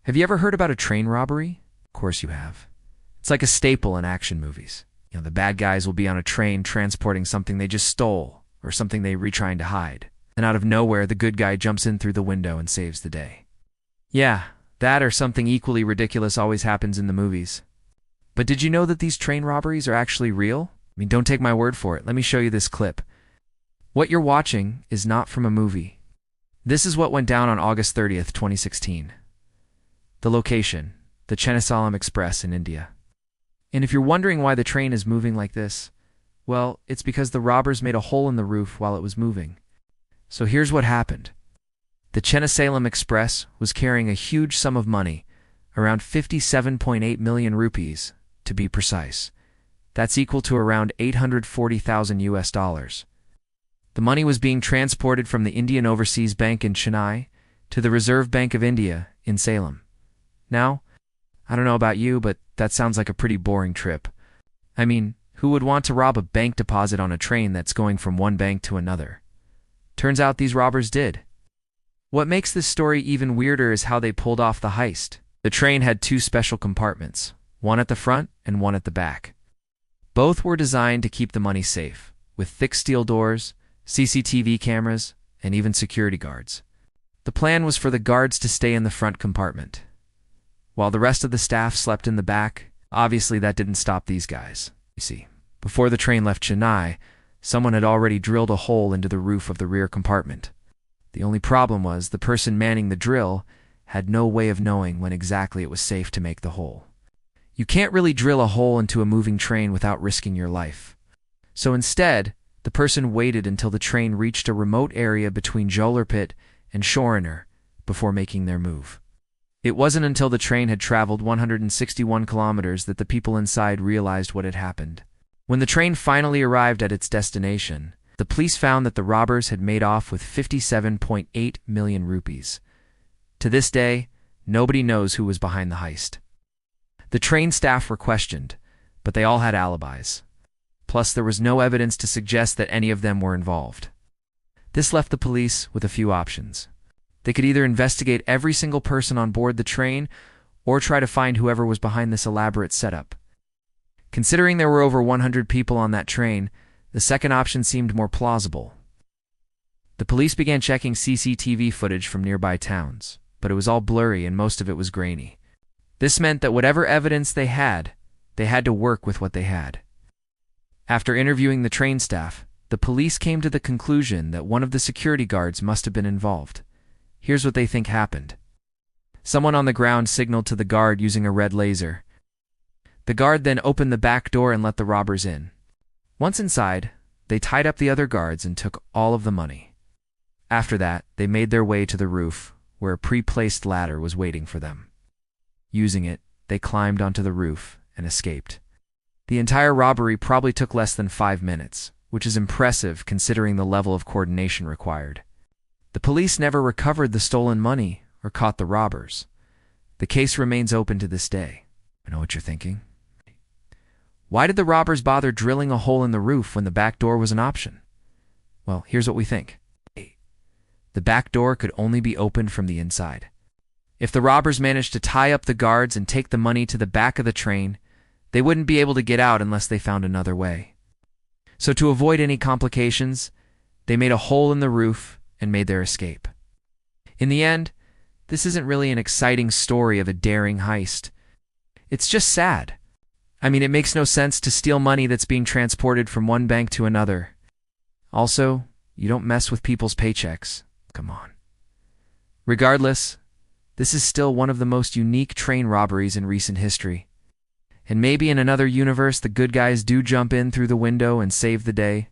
Have you ever heard about a train robbery? Of course you have. It's like a staple in action movies. The bad guys will be on a train transporting something they just stole or something they were trying to hide. And out of nowhere, the good guy jumps in through the window and saves the day. Yeah, that or something equally ridiculous always happens in the movies. But did you know that these train robberies are actually real? Don't take my word for it. Let me show you this clip. What you're watching is not from a movie. This is what went down on August 30th, 2016. The location, the Chennai-Salem Express in India. And if you're wondering why the train is moving like this, well, it's because the robbers made a hole in the roof while it was moving. So here's what happened. The Chennai-Salem Express was carrying a huge sum of money, around 57.8 million rupees, to be precise. That's equal to around 840,000 US dollars. The money was being transported from the Indian Overseas Bank in Chennai to the Reserve Bank of India in Salem. Now, I don't know about you, but that sounds like a pretty boring trip. Who would want to rob a bank deposit on a train that's going from one bank to another? Turns out these robbers did. What makes this story even weirder is how they pulled off the heist. The train had two special compartments, one at the front and one at the back. Both were designed to keep the money safe, with thick steel doors, CCTV cameras, and even security guards. The plan was for the guards to stay in the front compartment, while the rest of the staff slept in the back. Obviously, that didn't stop these guys. You see, before the train left Chennai, someone had already drilled a hole into the roof of the rear compartment. The only problem was the person manning the drill had no way of knowing when exactly it was safe to make the hole. You can't really drill a hole into a moving train without risking your life. So instead, the person waited until the train reached a remote area between Jollarpet and Crore before making their move. It wasn't until the train had traveled 161 kilometers that the people inside realized what had happened. When the train finally arrived at its destination, the police found that the robbers had made off with 57.8 million rupees. To this day, nobody knows who was behind the heist. The train staff were questioned, but they all had alibis. Plus, there was no evidence to suggest that any of them were involved. This left the police with a few options. They could either investigate every single person on board the train or try to find whoever was behind this elaborate setup. Considering there were over 100 people on that train, the second option seemed more plausible. The police began checking CCTV footage from nearby towns, but it was all blurry and most of it was grainy. This meant that whatever evidence they had to work with what they had. After interviewing the train staff, the police came to the conclusion that one of the security guards must have been involved. Here's what they think happened. Someone on the ground signaled to the guard using a red laser. The guard then opened the back door and let the robbers in. Once inside, they tied up the other guards and took all of the money. After that, they made their way to the roof, where a pre-placed ladder was waiting for them. Using it, they climbed onto the roof and escaped. The entire robbery probably took less than 5 minutes, which is impressive considering the level of coordination required. The police never recovered the stolen money or caught the robbers. The case remains open to this day. I know what you're thinking. Why did the robbers bother drilling a hole in the roof when the back door was an option? Well, here's what we think. The back door could only be opened from the inside. If the robbers managed to tie up the guards and take the money to the back of the train, they wouldn't be able to get out unless they found another way. So to avoid any complications, they made a hole in the roof and made their escape. In the end, this isn't really an exciting story of a daring heist. It's just sad. It makes no sense to steal money that's being transported from one bank to another. Also, you don't mess with people's paychecks. Come on. Regardless, this is still one of the most unique train robberies in recent history. And maybe in another universe, the good guys do jump in through the window and save the day.